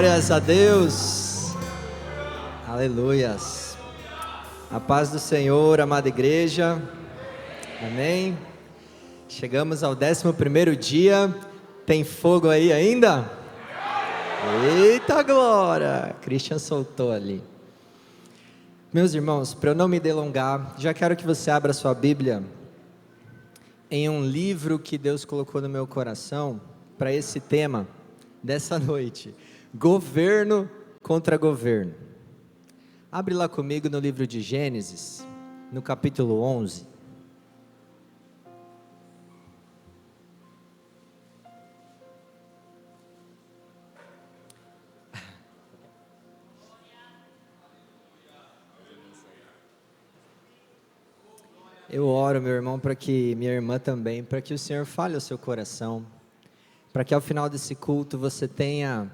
Glórias a Deus. Aleluias. A paz do Senhor, amada igreja. Amém. Chegamos ao 11º dia. Tem fogo aí ainda? Eita glória! Christian soltou ali. Meus irmãos, para eu não me delongar, já quero que você abra sua Bíblia em um livro que Deus colocou no meu coração para esse tema dessa noite: governo contra governo. Abre lá comigo no livro de Gênesis, no capítulo 11. Eu oro, meu irmão, para que minha irmã também, para que o Senhor fale ao seu coração, para que ao final desse culto você tenha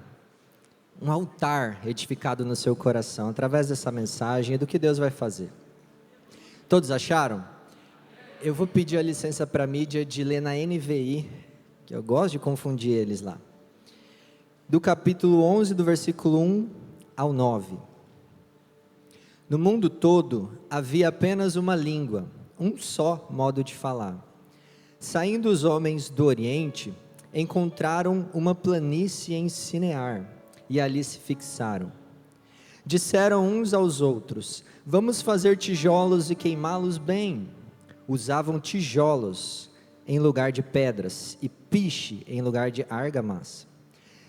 um altar edificado no seu coração, através dessa mensagem e do que Deus vai fazer. Todos acharam? Eu vou pedir a licença para a mídia de ler na NVI, que eu gosto de confundir eles lá, do capítulo 11, do versículo 1 ao 9. No mundo todo havia apenas uma língua, um só modo de falar. Saindo os homens do Oriente, encontraram uma planície em Sinear, e ali se fixaram. Disseram uns aos outros: vamos fazer tijolos e queimá-los bem. Usavam tijolos em lugar de pedras, e piche em lugar de argamassa.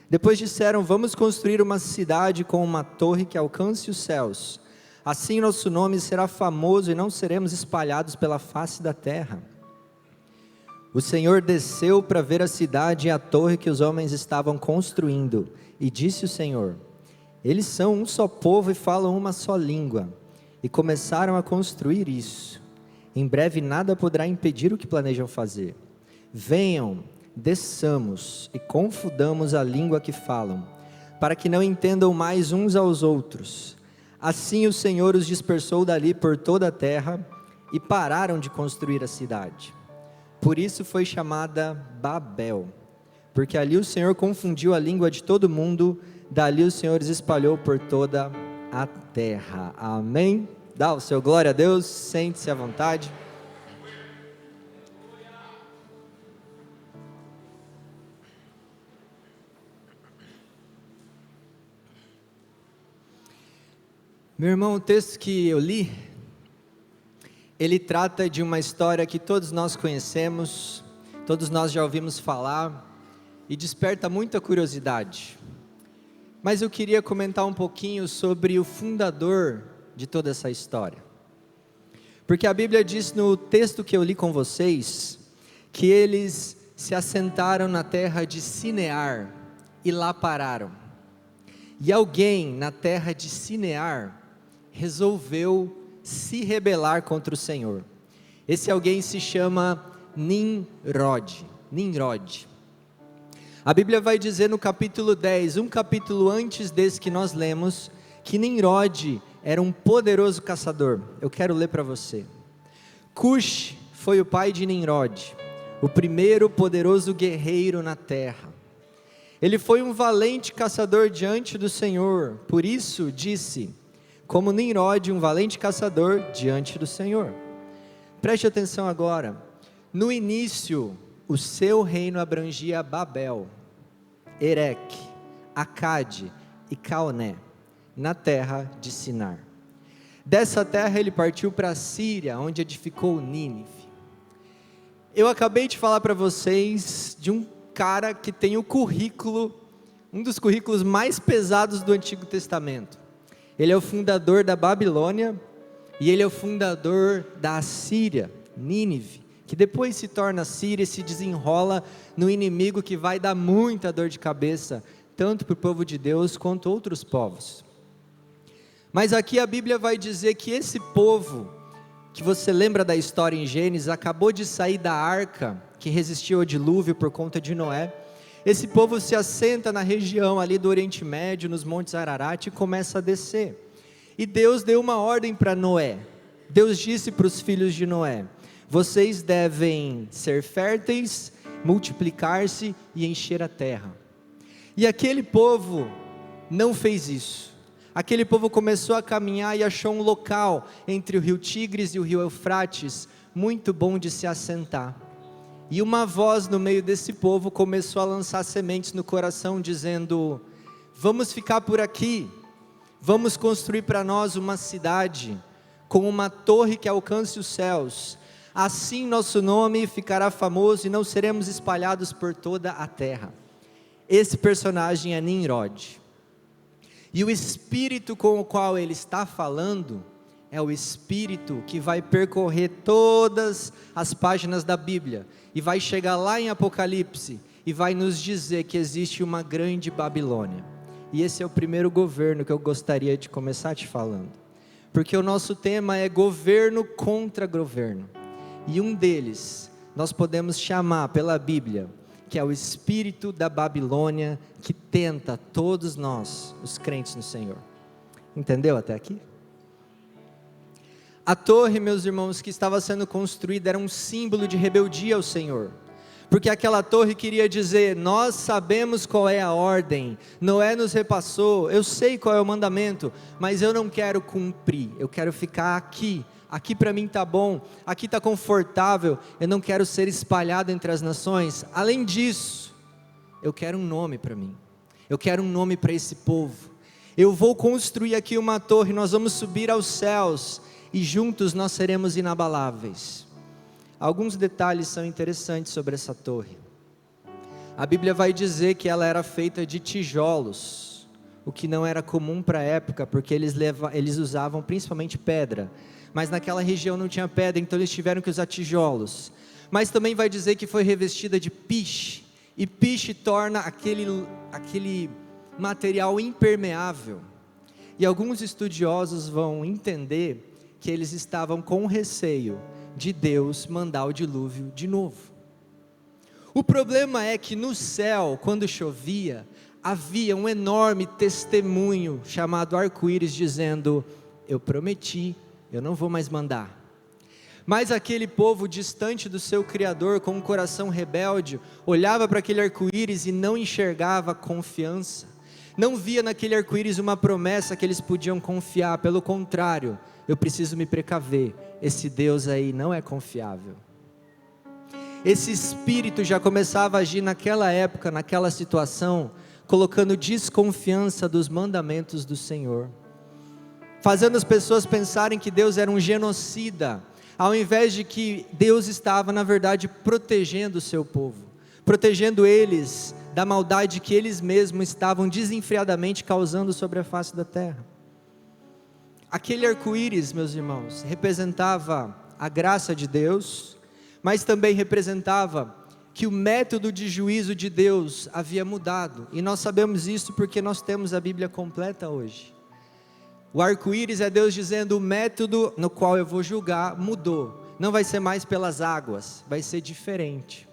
Depois disseram: vamos construir uma cidade com uma torre que alcance os céus. Assim nosso nome será famoso e não seremos espalhados pela face da terra. O Senhor desceu para ver a cidade e a torre que os homens estavam construindo, e disse o Senhor: eles são um só povo e falam uma só língua, e começaram a construir isso. Em breve nada poderá impedir o que planejam fazer. Venham, desçamos e confundamos a língua que falam, para que não entendam mais uns aos outros. Assim o Senhor os dispersou dali por toda a terra, e pararam de construir a cidade. Por isso foi chamada Babel, porque ali o Senhor confundiu a língua de todo mundo, dali o Senhor os espalhou por toda a terra. Amém? Dá o seu glória a Deus, sente-se à vontade. Meu irmão, o texto que eu li, ele trata de uma história que todos nós conhecemos, todos nós já ouvimos falar, e desperta muita curiosidade. Mas eu queria comentar um pouquinho sobre o fundador de toda essa história. Porque a Bíblia diz no texto que eu li com vocês, que eles se assentaram na terra de Sinear, e lá pararam. E alguém na terra de Sinear resolveu se rebelar contra o Senhor. Esse alguém se chama Nimrod. A Bíblia vai dizer no capítulo 10, um capítulo antes desse que nós lemos, que Nimrod era um poderoso caçador. Eu quero ler para você. Cush foi o pai de Nimrod, o primeiro poderoso guerreiro na terra. Ele foi um valente caçador diante do Senhor, por isso disse: como Nimrod, um valente caçador diante do Senhor. Preste atenção agora. No início, o seu reino abrangia Babel, Ereque, Acade e Calné, na terra de Sinar. Dessa terra ele partiu para a Síria, onde edificou Nínive. Eu acabei de falar para vocês de um cara que tem o currículo, um dos currículos mais pesados do Antigo Testamento. Ele é o fundador da Babilônia, e ele é o fundador da Assíria, Nínive, que depois se torna Síria e se desenrola no inimigo que vai dar muita dor de cabeça, tanto para o povo de Deus quanto outros povos. Mas aqui a Bíblia vai dizer que esse povo, que você lembra da história em Gênesis, acabou de sair da arca, que resistiu ao dilúvio por conta de Noé. Esse povo se assenta na região ali do Oriente Médio, nos Montes Ararat, e começa a descer. E Deus deu uma ordem para Noé. Deus disse para os filhos de Noé: vocês devem ser férteis, multiplicar-se e encher a terra. E aquele povo não fez isso. Aquele povo começou a caminhar e achou um local entre o rio Tigres e o rio Eufrates, muito bom de se assentar. E uma voz no meio desse povo começou a lançar sementes no coração, dizendo: vamos ficar por aqui, vamos construir para nós uma cidade, com uma torre que alcance os céus, assim nosso nome ficará famoso e não seremos espalhados por toda a terra. Esse personagem é Nimrod, e o espírito com o qual ele está falando, é o espírito que vai percorrer todas as páginas da Bíblia, e vai chegar lá em Apocalipse, e vai nos dizer que existe uma grande Babilônia. E esse é o primeiro governo que eu gostaria de começar te falando, porque o nosso tema é governo contra governo, e um deles, nós podemos chamar pela Bíblia, que é o espírito da Babilônia, que tenta todos nós, os crentes no Senhor. Entendeu até aqui? A torre, meus irmãos, que estava sendo construída, era um símbolo de rebeldia ao Senhor, porque aquela torre queria dizer: nós sabemos qual é a ordem, Noé nos repassou, eu sei qual é o mandamento, mas eu não quero cumprir, eu quero ficar aqui para mim está bom, aqui está confortável, eu não quero ser espalhado entre as nações. Além disso, eu quero um nome para mim, eu quero um nome para esse povo, eu vou construir aqui uma torre, nós vamos subir aos céus, e juntos nós seremos inabaláveis. Alguns detalhes são interessantes sobre essa torre. A Bíblia vai dizer que ela era feita de tijolos, o que não era comum para a época, porque eles usavam principalmente pedra, mas naquela região não tinha pedra, então eles tiveram que usar tijolos. Mas também vai dizer que foi revestida de piche, e piche torna aquele material impermeável, e alguns estudiosos vão entender que eles estavam com receio de Deus mandar o dilúvio de novo. O problema é que no céu, quando chovia, havia um enorme testemunho chamado arco-íris, dizendo: eu prometi, eu não vou mais mandar. Mas aquele povo distante do seu Criador, com um coração rebelde, olhava para aquele arco-íris e não enxergava confiança, não via naquele arco-íris uma promessa que eles podiam confiar. Pelo contrário, eu preciso me precaver, esse Deus aí não é confiável. Esse espírito já começava a agir naquela época, naquela situação, colocando desconfiança dos mandamentos do Senhor, fazendo as pessoas pensarem que Deus era um genocida, ao invés de que Deus estava, na verdade, protegendo o seu povo, protegendo eles da maldade que eles mesmos estavam desenfreadamente causando sobre a face da terra. Aquele arco-íris, meus irmãos, representava a graça de Deus, mas também representava que o método de juízo de Deus havia mudado, e nós sabemos isso porque nós temos a Bíblia completa hoje. O arco-íris é Deus dizendo: o método no qual eu vou julgar mudou, não vai ser mais pelas águas, vai ser diferente.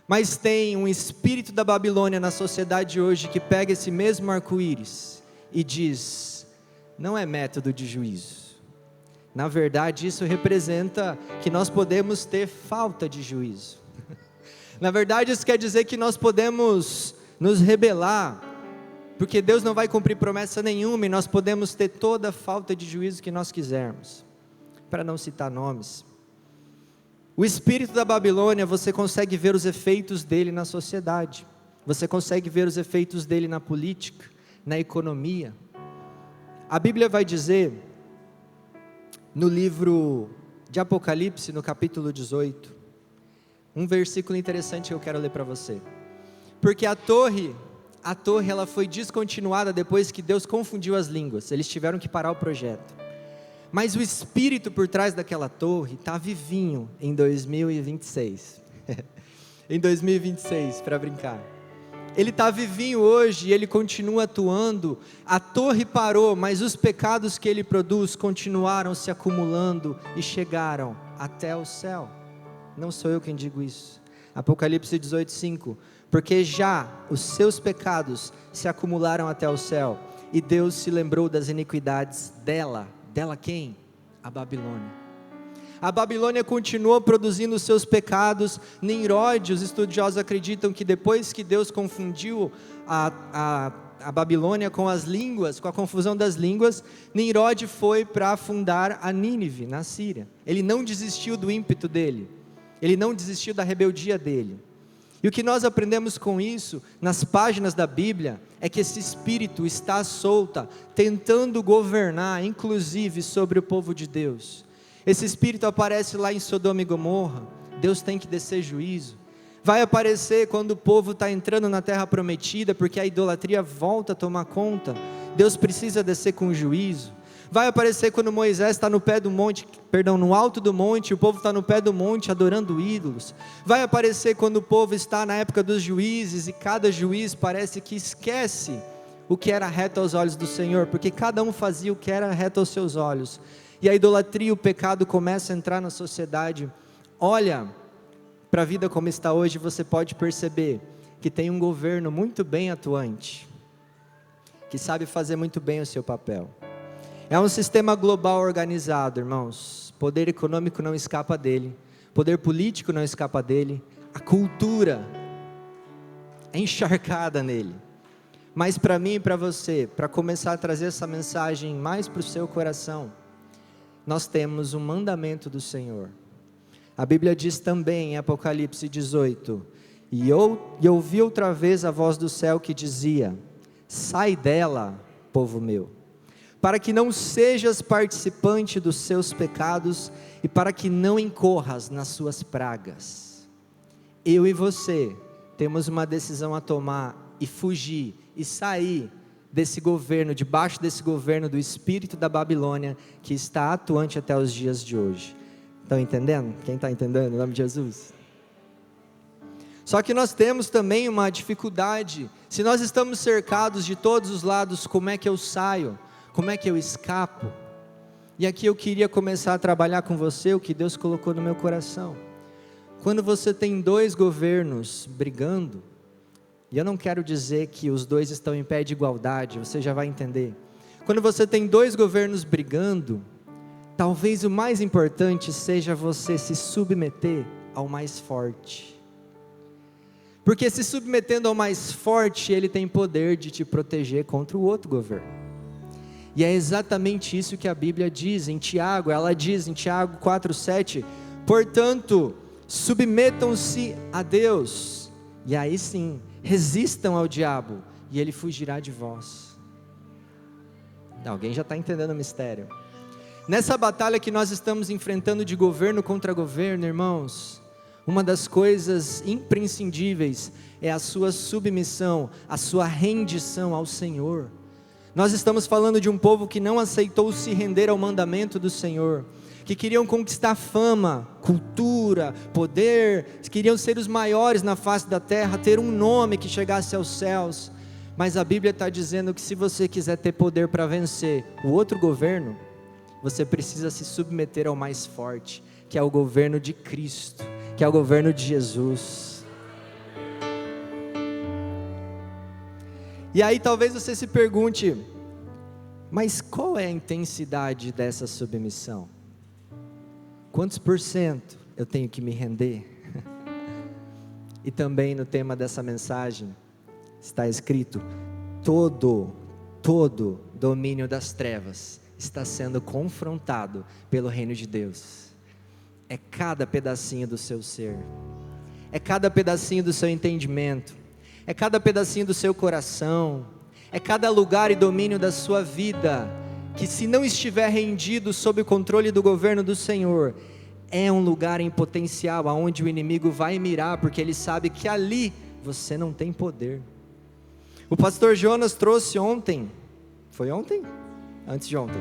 Mas tem um espírito da Babilônia na sociedade hoje, que pega esse mesmo arco-íris e diz: não é método de juízo, na verdade isso representa que nós podemos ter falta de juízo, na verdade isso quer dizer que nós podemos nos rebelar, porque Deus não vai cumprir promessa nenhuma, e nós podemos ter toda a falta de juízo que nós quisermos, para não citar nomes. O espírito da Babilônia, você consegue ver os efeitos dele na sociedade, você consegue ver os efeitos dele na política, na economia. A Bíblia vai dizer, no livro de Apocalipse, no capítulo 18, um versículo interessante que eu quero ler para você, porque a torre ela foi descontinuada depois que Deus confundiu as línguas, eles tiveram que parar o projeto, mas o espírito por trás daquela torre está vivinho em 2026, em 2026, para brincar, ele está vivinho hoje e ele continua atuando. A torre parou, mas os pecados que ele produz continuaram se acumulando e chegaram até o céu. Não sou eu quem digo isso. Apocalipse 18:5, porque já os seus pecados se acumularam até o céu, e Deus se lembrou das iniquidades dela quem? A Babilônia. A Babilônia continuou produzindo os seus pecados. Nimrod, os estudiosos acreditam que depois que Deus confundiu a Babilônia com as línguas, com a confusão das línguas, Nimrod foi para fundar a Nínive, na Síria. Ele não desistiu do ímpeto dele, ele não desistiu da rebeldia dele. E o que nós aprendemos com isso, nas páginas da Bíblia, é que esse espírito está solta, tentando governar, inclusive sobre o povo de Deus. Esse espírito aparece lá em Sodoma e Gomorra, Deus tem que descer juízo. Vai aparecer quando o povo está entrando na terra prometida, porque a idolatria volta a tomar conta, Deus precisa descer com juízo. Vai aparecer quando Moisés está no alto do monte, o povo está no pé do monte adorando ídolos. Vai aparecer quando o povo está na época dos juízes, e cada juiz parece que esquece o que era reto aos olhos do Senhor, porque cada um fazia o que era reto aos seus olhos, e a idolatria e o pecado começam a entrar na sociedade. Olha para a vida como está hoje, você pode perceber que tem um governo muito bem atuante, que sabe fazer muito bem o seu papel. É um sistema global organizado, irmãos. Poder econômico não escapa dele, poder político não escapa dele, a cultura é encharcada nele. Mas para mim e para você, para começar a trazer essa mensagem mais para o seu coração, nós temos um mandamento do Senhor. A Bíblia diz também em Apocalipse 18: e ouvi outra vez a voz do céu que dizia: sai dela, povo meu, para que não sejas participante dos seus pecados, e para que não incorras nas suas pragas. Eu e você temos uma decisão a tomar, e fugir, e sair desse governo, debaixo desse governo do espírito da Babilônia, que está atuante até os dias de hoje. Estão entendendo? Quem está entendendo? Em nome de Jesus. Só que nós temos também uma dificuldade. Se nós estamos cercados de todos os lados, como é que eu saio? Como é que eu escapo? E aqui eu queria começar a trabalhar com você o que Deus colocou no meu coração. Quando você tem dois governos brigando, e eu não quero dizer que os dois estão em pé de igualdade, você já vai entender. Quando você tem dois governos brigando, talvez o mais importante seja você se submeter ao mais forte. Porque se submetendo ao mais forte, ele tem poder de te proteger contra o outro governo. E é exatamente isso que a Bíblia diz em Tiago. Ela diz em Tiago 4,7: portanto, submetam-se a Deus, e aí sim, resistam ao diabo, e ele fugirá de vós. Alguém já está entendendo o mistério? Nessa batalha que nós estamos enfrentando de governo contra governo, irmãos, uma das coisas imprescindíveis é a sua submissão, a sua rendição ao Senhor. Nós estamos falando de um povo que não aceitou se render ao mandamento do Senhor, que queriam conquistar fama, cultura, poder, queriam ser os maiores na face da terra, ter um nome que chegasse aos céus. Mas a Bíblia está dizendo que se você quiser ter poder para vencer o outro governo, você precisa se submeter ao mais forte, que é o governo de Cristo, que é o governo de Jesus. E aí talvez você se pergunte, mas qual é a intensidade dessa submissão? Quantos por cento eu tenho que me render? E também no tema dessa mensagem está escrito: todo domínio das trevas está sendo confrontado pelo reino de Deus. É cada pedacinho do seu ser, é cada pedacinho do seu entendimento, é cada pedacinho do seu coração, é cada lugar e domínio da sua vida, que se não estiver rendido sob o controle do governo do Senhor, é um lugar em potencial, aonde o inimigo vai mirar, porque ele sabe que ali você não tem poder. O pastor Jonas trouxe ontem, foi ontem? Antes de ontem,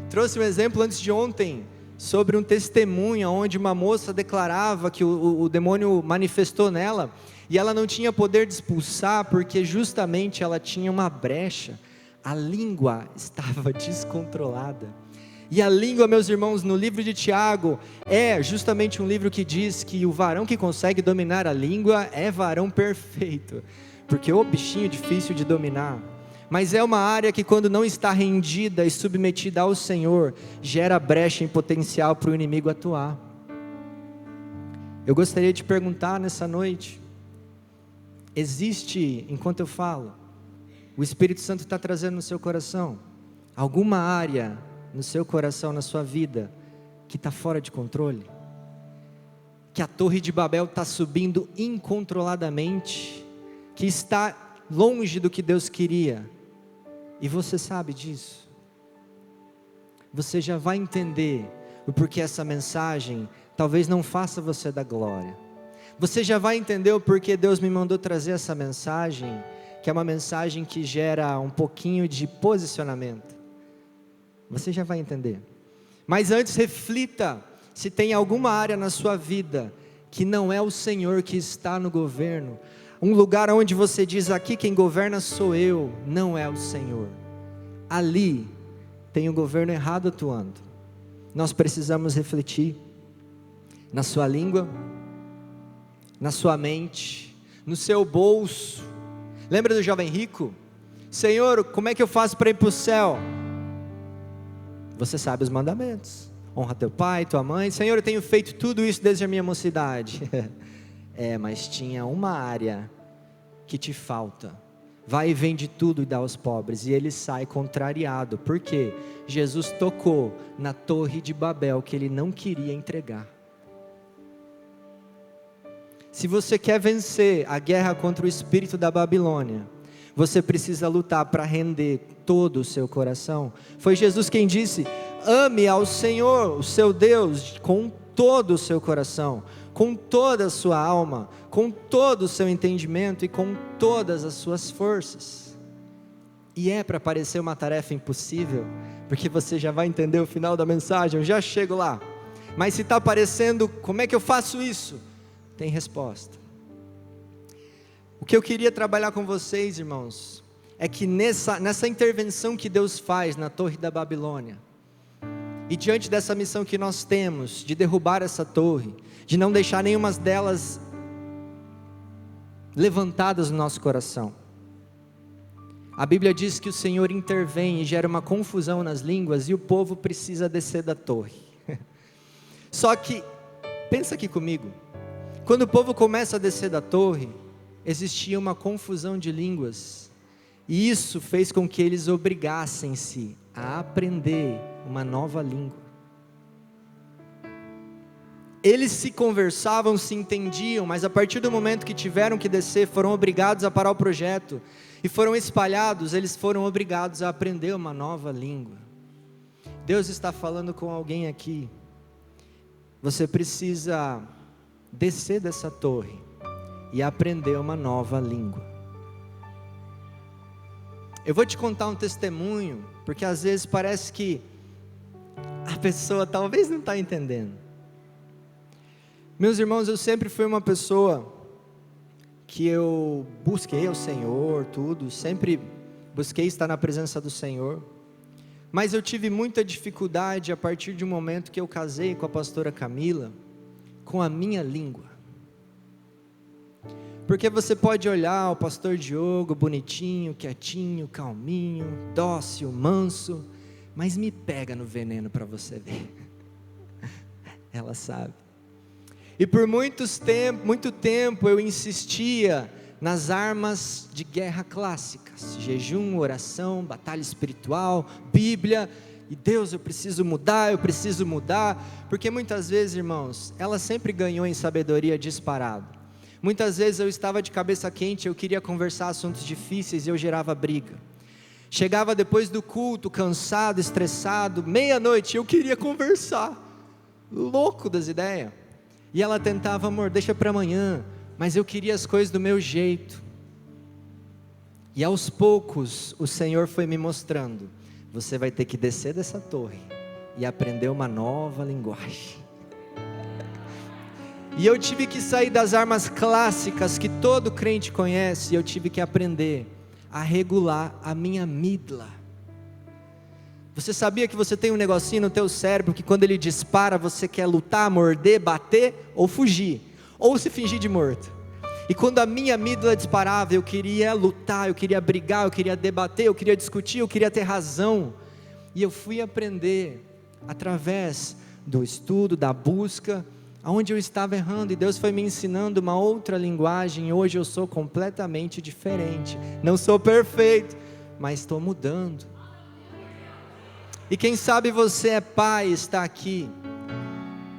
trouxe um exemplo antes de ontem, sobre um testemunho, onde uma moça declarava que o demônio manifestou nela, e ela não tinha poder de expulsar, porque justamente ela tinha uma brecha, a língua estava descontrolada. E a língua, meus irmãos, no livro de Tiago, é justamente um livro que diz que o varão que consegue dominar a língua é varão perfeito, porque o bichinho difícil de dominar, mas é uma área que quando não está rendida e submetida ao Senhor, gera brecha em potencial para o inimigo atuar. Eu gostaria de perguntar nessa noite, existe, enquanto eu falo, o Espírito Santo está trazendo no seu coração? Alguma área no seu coração, na sua vida, que está fora de controle? Que a Torre de Babel está subindo incontroladamente, que está longe do que Deus queria, e você sabe disso? Você já vai entender o porquê essa mensagem talvez não faça você dar glória. Você já vai entender o porquê Deus me mandou trazer essa mensagem, que é uma mensagem que gera um pouquinho de posicionamento. Você já vai entender. Mas antes, reflita se tem alguma área na sua vida que não é o Senhor que está no governo. Um lugar onde você diz: aqui quem governa sou eu, não é o Senhor. Ali tem o governo errado atuando. Nós precisamos refletir na sua língua, na sua mente, no seu bolso. Lembra do jovem rico? Senhor, como é que eu faço para ir para o céu? Você sabe os mandamentos: honra teu pai, tua mãe. Senhor, eu tenho feito tudo isso desde a minha mocidade. Mas tinha uma área que te falta. Vai e vende tudo e dá aos pobres. E ele sai contrariado, porque Jesus tocou na Torre de Babel que ele não queria entregar. Se você quer vencer a guerra contra o espírito da Babilônia, você precisa lutar para render todo o seu coração. Foi Jesus quem disse: ame ao Senhor, o seu Deus, com todo o seu coração, com toda a sua alma, com todo o seu entendimento e com todas as suas forças. E é para parecer uma tarefa impossível, porque você já vai entender o final da mensagem, eu já chego lá. Mas se está parecendo, como é que eu faço isso? Tem resposta. O que eu queria trabalhar com vocês, irmãos, é que nessa intervenção que Deus faz na Torre da Babilônia, e diante dessa missão que nós temos, de derrubar essa torre, de não deixar nenhuma delas levantadas no nosso coração, a Bíblia diz que o Senhor intervém e gera uma confusão nas línguas, e o povo precisa descer da torre. Só que, pensa aqui comigo, quando o povo começa a descer da torre, existia uma confusão de línguas, e isso fez com que eles obrigassem-se a aprender uma nova língua. Eles se conversavam, se entendiam, mas a partir do momento que tiveram que descer, foram obrigados a parar o projeto, e foram espalhados, eles foram obrigados a aprender uma nova língua. Deus está falando com alguém aqui: você precisa descer dessa torre e aprender uma nova língua. Eu vou te contar um testemunho, porque às vezes parece que a pessoa talvez não está entendendo. Meus irmãos, eu sempre fui uma pessoa que eu busquei o Senhor, tudo, sempre busquei estar na presença do Senhor, mas eu tive muita dificuldade a partir de um momento que eu casei com a pastora Camila, com a minha língua. Porque você pode olhar o pastor Diogo, bonitinho, quietinho, calminho, dócil, manso, mas me pega no veneno para você ver. Ela sabe. E por muito tempo eu insistia nas armas de guerra clássicas: jejum, oração, batalha espiritual, Bíblia. E Deus, eu preciso mudar, porque muitas vezes, irmãos, ela sempre ganhou em sabedoria disparado. Muitas vezes eu estava de cabeça quente, eu queria conversar assuntos difíceis e eu gerava briga. Chegava depois do culto, cansado, estressado, meia-noite, eu queria conversar, louco das ideias. E ela tentava: amor, deixa para amanhã, mas eu queria as coisas do meu jeito. E aos poucos, o Senhor foi me mostrando: você vai ter que descer dessa torre e aprender uma nova linguagem. E eu tive que sair das armas clássicas que todo crente conhece, e eu tive que aprender a regular a minha amígdala. Você sabia que você tem um negocinho no teu cérebro que quando ele dispara, você quer lutar, morder, bater ou fugir, ou se fingir de morto? E quando a minha amígdala disparava, eu queria lutar, eu queria brigar, eu queria debater, eu queria discutir, eu queria ter razão. E eu fui aprender através do estudo, da busca, aonde eu estava errando, e Deus foi me ensinando uma outra linguagem. Hoje eu sou completamente diferente, não sou perfeito, mas estou mudando. E quem sabe você é pai, está aqui,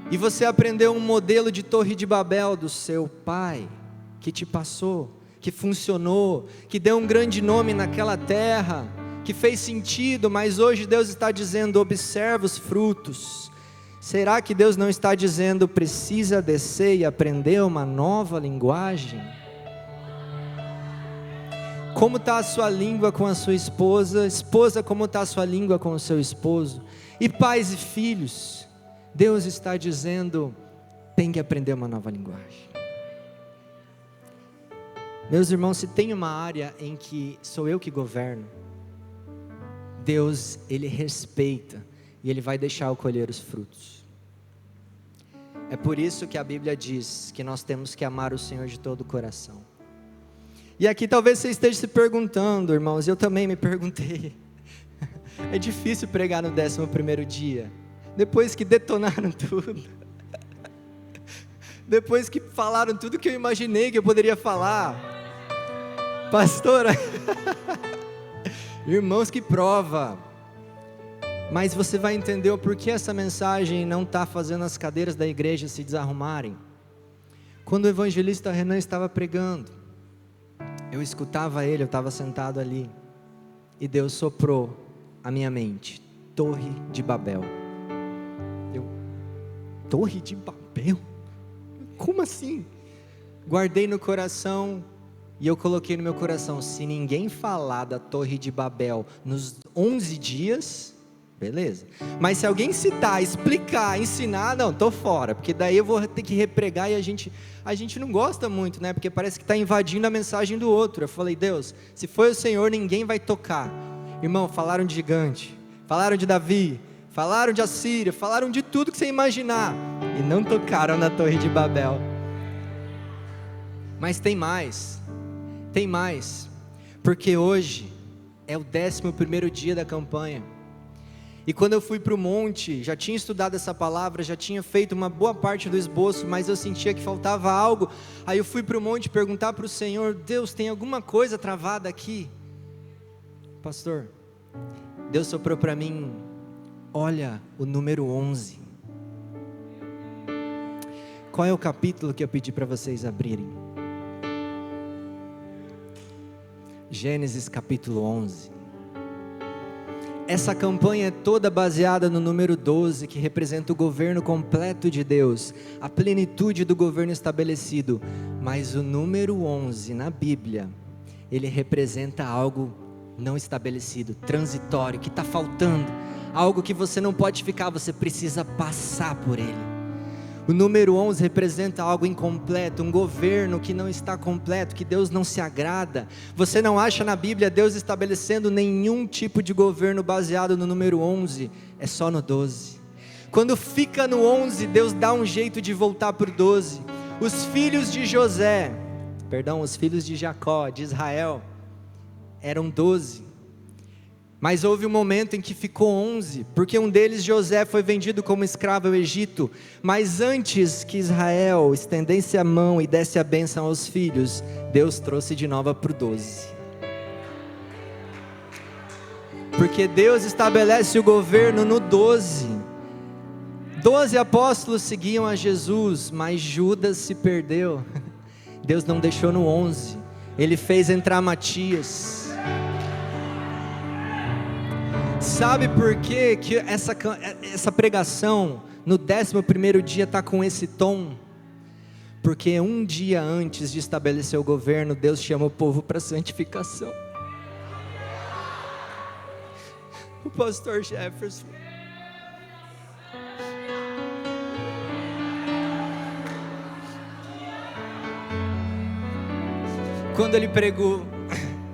e você aprendeu um modelo de Torre de Babel do seu pai, que te passou, que funcionou, que deu um grande nome naquela terra, que fez sentido, mas hoje Deus está dizendo: observa os frutos. Será que Deus não está dizendo: precisa descer e aprender uma nova linguagem? Como está a sua língua com a sua esposa? Esposa, como está a sua língua com o seu esposo? E pais e filhos, Deus está dizendo: tem que aprender uma nova linguagem. Meus irmãos, se tem uma área em que sou eu que governo, Deus, Ele respeita, e Ele vai deixar eu colher os frutos. É por isso que a Bíblia diz que nós temos que amar o Senhor de todo o coração. E aqui talvez você esteja se perguntando, irmãos, eu também me perguntei, é difícil pregar no 11º dia, depois que detonaram tudo, depois que falaram tudo que eu imaginei que eu poderia falar, pastora, irmãos, que prova, mas você vai entender o porquê essa mensagem não está fazendo as cadeiras da igreja se desarrumarem. Quando o evangelista Renan estava pregando, eu escutava ele, eu estava sentado ali, e Deus soprou a minha mente: Torre de Babel. Torre de Babel? Como assim? Guardei no coração, e eu coloquei no meu coração: se ninguém falar da Torre de Babel nos 11 dias, beleza, mas se alguém citar, explicar, ensinar, não, estou fora, porque daí eu vou ter que repregar, e a gente não gosta muito, né, porque parece que está invadindo a mensagem do outro. Eu falei: Deus, se foi o Senhor, ninguém vai tocar. Irmão, falaram de gigante, falaram de Davi, falaram de Assíria, falaram de tudo que você imaginar, e não tocaram na Torre de Babel. Mas tem mais, porque hoje é o 11º dia da campanha, e quando eu fui para o monte, já tinha estudado essa palavra, já tinha feito uma boa parte do esboço, mas eu sentia que faltava algo. Aí eu fui para o monte perguntar para o Senhor: Deus, tem alguma coisa travada aqui? Pastor, Deus soprou para mim: olha o número 11. Qual é o capítulo que eu pedi para vocês abrirem? Gênesis capítulo 11. Essa campanha é toda baseada no número 12, que representa o governo completo de Deus, a plenitude do governo estabelecido. Mas o número 11 na Bíblia, ele representa algo não estabelecido, transitório, que está faltando, algo que você não pode ficar, você precisa passar por ele. O número 11 representa algo incompleto, um governo que não está completo, que Deus não se agrada. Você não acha na Bíblia Deus estabelecendo nenhum tipo de governo baseado no número 11, é só no 12. Quando fica no 11, Deus dá um jeito de voltar para o 12. Os filhos de os filhos de Jacó, de Israel, eram 12. Mas houve um momento em que ficou 11, porque um deles, José, foi vendido como escravo ao Egito. Mas antes que Israel estendesse a mão e desse a bênção aos filhos, Deus trouxe de novo para o 12. Porque Deus estabelece o governo no 12. 12 apóstolos seguiam a Jesus, mas Judas se perdeu. Deus não deixou no 11, Ele fez entrar Matias. Sabe por que essa pregação no 11º dia está com esse tom? Porque um dia antes de estabelecer o governo, Deus chama o povo para santificação. O pastor Jefferson, quando ele pregou,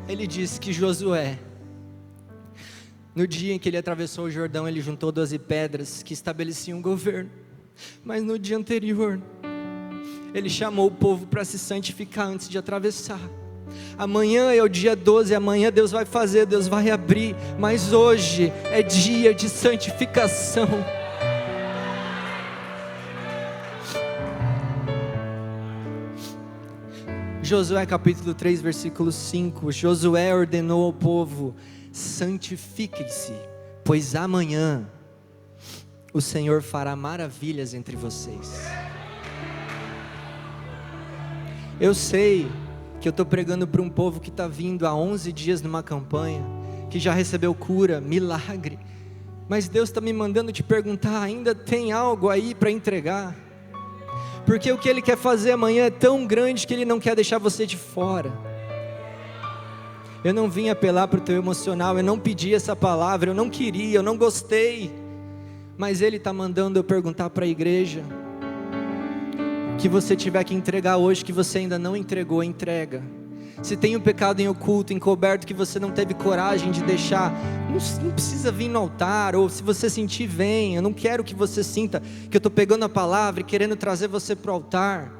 ele disse que Josué, no dia em que ele atravessou o Jordão, ele juntou 12 pedras que estabeleciam um governo. Mas no dia anterior, ele chamou o povo para se santificar antes de atravessar. Amanhã é o dia 12, amanhã Deus vai fazer, Deus vai abrir. Mas hoje é dia de santificação. Josué capítulo 3, versículo 5, Josué ordenou ao povo: santifiquem-se, pois amanhã o Senhor fará maravilhas entre vocês. Eu sei que eu estou pregando para um povo que está vindo há 11 dias numa campanha, que já recebeu cura, milagre, mas Deus está me mandando te perguntar: ainda tem algo aí para entregar? Porque o que Ele quer fazer amanhã é tão grande que Ele não quer deixar você de fora. Eu não vim apelar para o teu emocional, eu não pedi essa palavra, eu não queria, eu não gostei, mas Ele está mandando eu perguntar para a igreja: que você tiver que entregar hoje, que você ainda não entregou, entrega. Se tem um pecado em oculto, encoberto, que você não teve coragem de deixar, não precisa vir no altar, ou se você sentir, vem. Eu não quero que você sinta que eu estou pegando a palavra e querendo trazer você para o altar.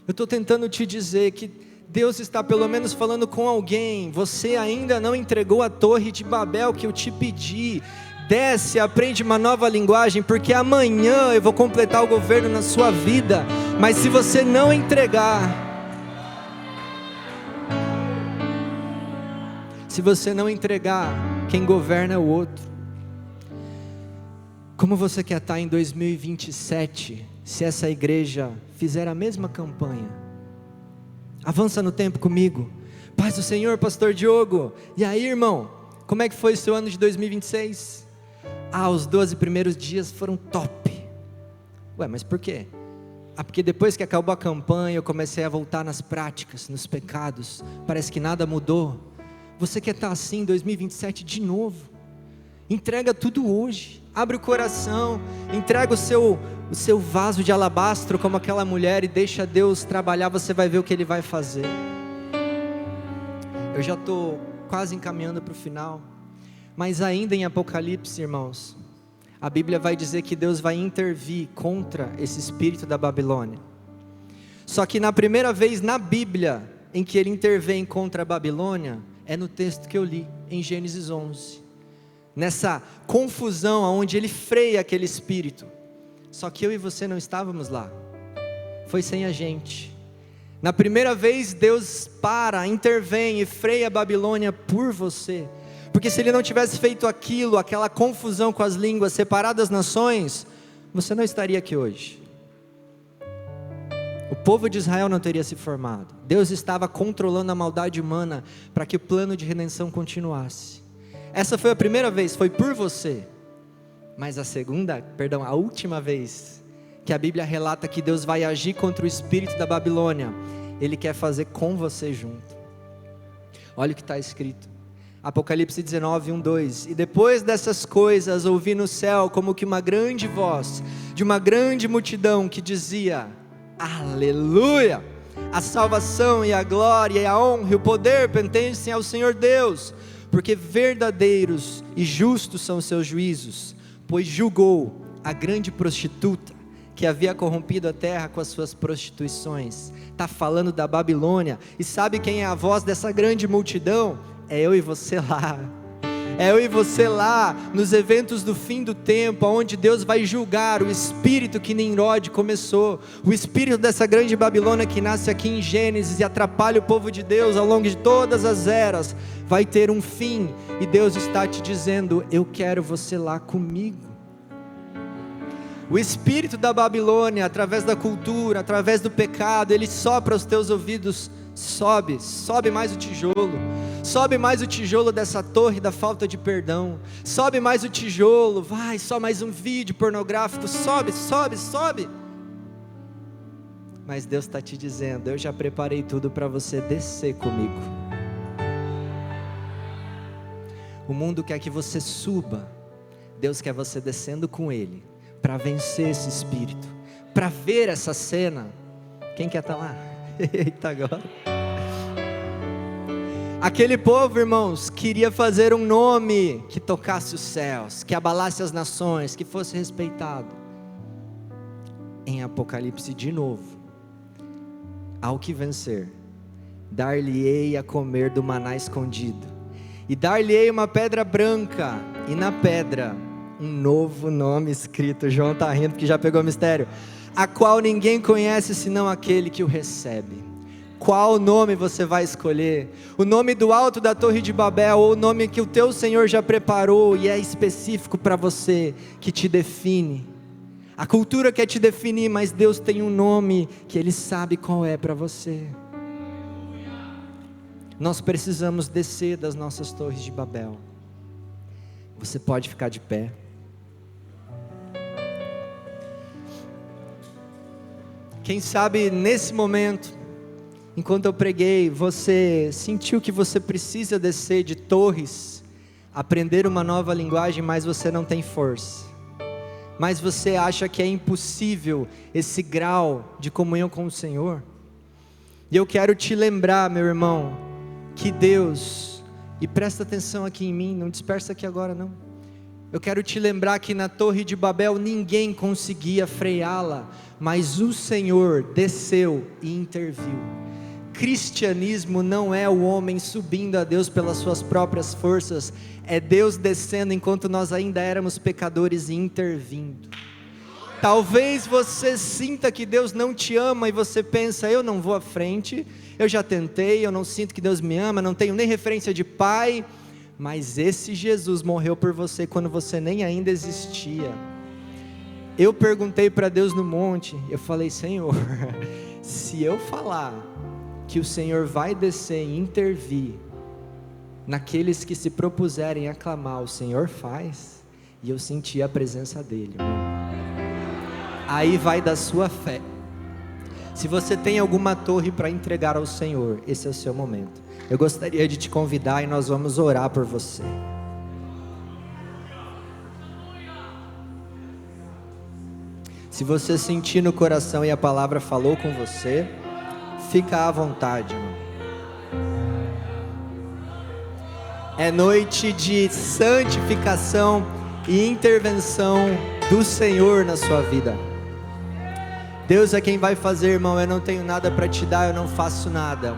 Eu estou tentando te dizer que Deus está pelo menos falando com alguém: você ainda não entregou a torre de Babel que eu te pedi. Desce, aprende uma nova linguagem, porque amanhã eu vou completar o governo na sua vida. Mas se você não entregar, quem governa é o outro. Como você quer estar em 2027, se essa igreja fizer a mesma campanha? Avança no tempo comigo. Paz do Senhor, pastor Diogo. E aí, irmão, como é que foi o seu ano de 2026? Os 12 primeiros dias foram top. Ué, mas por quê? Porque depois que acabou a campanha, eu comecei a voltar nas práticas, nos pecados. Parece que nada mudou. Você quer estar assim em 2027 de novo? Entrega tudo hoje. Abre o coração. Entrega o seu vaso de alabastro como aquela mulher e deixa Deus trabalhar. Você vai ver o que Ele vai fazer. Eu já estou quase encaminhando para o final. Mas ainda em Apocalipse, irmãos, a Bíblia vai dizer que Deus vai intervir contra esse espírito da Babilônia. Só que na primeira vez na Bíblia em que Ele intervém contra a Babilônia, é no texto que eu li, em Gênesis 11. Nessa confusão onde Ele freia aquele espírito. Só que eu e você não estávamos lá. Foi sem a gente. Na primeira vez Deus intervém e freia a Babilônia por você. Porque se Ele não tivesse feito aquilo, aquela confusão com as línguas, separado as nações, você não estaria aqui hoje. O povo de Israel não teria se formado. Deus estava controlando a maldade humana para que o plano de redenção continuasse. Essa foi a primeira vez, foi por você. Mas a última vez que a Bíblia relata que Deus vai agir contra o espírito da Babilônia, Ele quer fazer com você junto. Olha o que está escrito. Apocalipse 19, 1, 2. E depois dessas coisas ouvi no céu como que uma grande voz de uma grande multidão que dizia: aleluia! A salvação e a glória e a honra e o poder pertencem ao Senhor Deus, porque verdadeiros e justos são os seus juízos, pois julgou a grande prostituta que havia corrompido a terra com as suas prostituições. Está falando da Babilônia. E sabe quem é a voz dessa grande multidão? É eu e você lá. É eu e você lá, nos eventos do fim do tempo, onde Deus vai julgar o espírito que Nimrod começou, o espírito dessa grande Babilônia que nasce aqui em Gênesis e atrapalha o povo de Deus ao longo de todas as eras, vai ter um fim, e Deus está te dizendo: eu quero você lá comigo. O espírito da Babilônia, através da cultura, através do pecado, ele sopra aos teus ouvidos: sobe mais o tijolo. Sobe mais o tijolo dessa torre da falta de perdão. Sobe mais o tijolo. Vai, só mais um vídeo pornográfico. Sobe. Mas Deus está te dizendo: eu já preparei tudo para você descer comigo. O mundo quer que você suba. Deus quer você descendo com Ele, para vencer esse espírito, para ver essa cena. Quem quer estar lá? Eita, agora. Aquele povo, irmãos, queria fazer um nome que tocasse os céus, que abalasse as nações, que fosse respeitado. Em Apocalipse, de novo: ao que vencer, dar-lhe-ei a comer do maná escondido, e dar-lhe-ei uma pedra branca, e na pedra um novo nome escrito. João está rindo porque já pegou o mistério. A qual ninguém conhece senão aquele que o recebe. Qual nome você vai escolher? O nome do alto da Torre de Babel, ou o nome que o teu Senhor já preparou e é específico para você, que te define? A cultura quer te definir, mas Deus tem um nome que Ele sabe qual é para você. Nós precisamos descer das nossas torres de Babel. Você pode ficar de pé. Quem sabe nesse momento, enquanto eu preguei, você sentiu que você precisa descer de torres, aprender uma nova linguagem, mas você não tem força. Mas você acha que é impossível esse grau de comunhão com o Senhor? E eu quero te lembrar, meu irmão, que Deus, e presta atenção aqui em mim, não dispersa aqui agora não. Eu quero te lembrar que na Torre de Babel ninguém conseguia freá-la, mas o Senhor desceu e interviu. Cristianismo não é o homem subindo a Deus pelas suas próprias forças, é Deus descendo enquanto nós ainda éramos pecadores e intervindo. Talvez você sinta que Deus não te ama e você pensa, eu não vou à frente, eu já tentei, eu não sinto que Deus me ama, não tenho nem referência de pai, mas esse Jesus morreu por você quando você nem ainda existia. Eu perguntei para Deus no monte, eu falei, Senhor, se eu falar que o Senhor vai descer e intervir naqueles que se propuserem a clamar, o Senhor faz, e eu senti a presença dele, irmão. Aí vai da sua fé. Se você tem alguma torre para entregar ao Senhor, esse é o seu momento. Eu gostaria de te convidar e nós vamos orar por você. Se você sentir no coração e a palavra falou com você, fica à vontade, irmão. É noite de santificação e intervenção do Senhor na sua vida. Deus é quem vai fazer, irmão. Eu não tenho nada para te dar, eu não faço nada.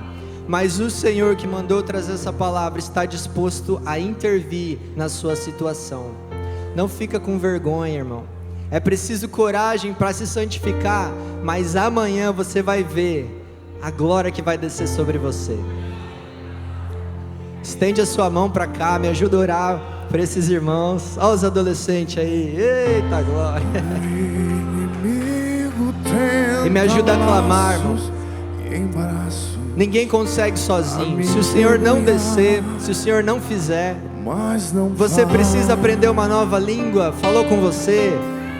Mas o Senhor que mandou trazer essa palavra está disposto a intervir na sua situação. Não fica com vergonha, irmão. É preciso coragem para se santificar, mas amanhã você vai ver a glória que vai descer sobre você. Estende a sua mão para cá, me ajuda a orar por esses irmãos. Olha os adolescentes aí, eita glória. E me ajuda a clamar, irmão. Ninguém consegue sozinho. Se o Senhor não descer, se o Senhor não fizer, você precisa aprender uma nova língua. Falou com você?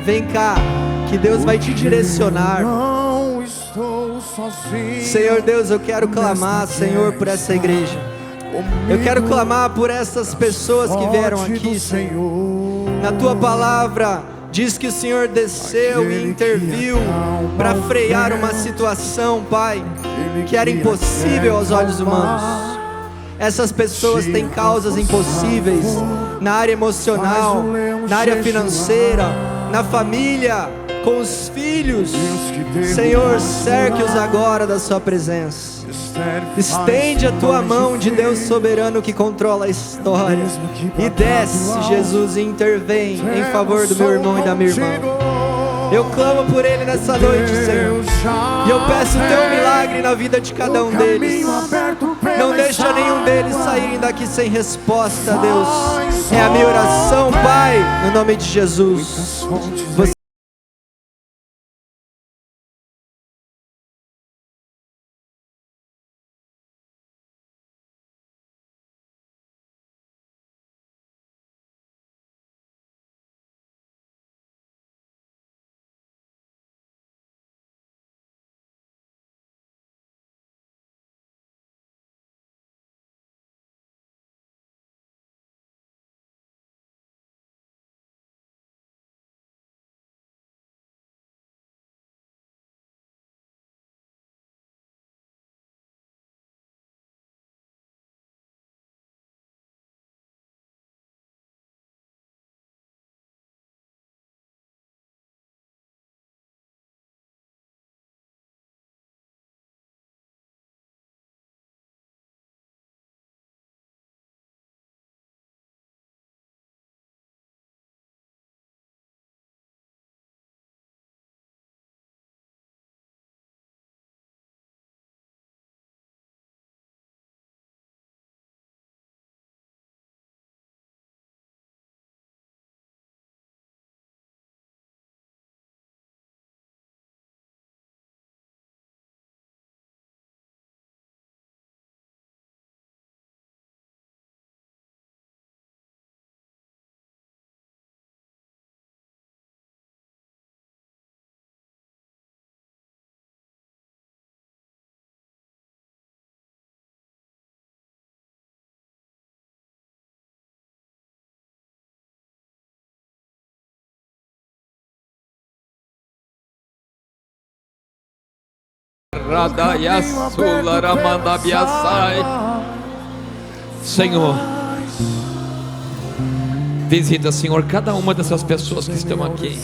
Vem cá, que Deus vai te direcionar. Senhor Deus, eu quero clamar, Senhor, por essa igreja. Eu quero clamar por essas pessoas que vieram aqui, Senhor. Na tua palavra diz que o Senhor desceu e interviu para frear uma situação, Pai, que era impossível aos olhos humanos. Essas pessoas têm causas impossíveis na área emocional, na área financeira, na família, com os filhos. Senhor, cerque-os agora da sua presença. Estende a tua mão de Deus soberano que controla a história e desce, Jesus, e intervém em favor do meu irmão e da minha irmã. Eu clamo por ele nessa noite, Senhor, e eu peço o teu milagre na vida de cada um deles. Não deixa nenhum deles saírem daqui sem resposta, Deus. É a minha oração, Pai, no nome de Jesus. Senhor, visita, Senhor, cada uma dessas pessoas que estão aqui.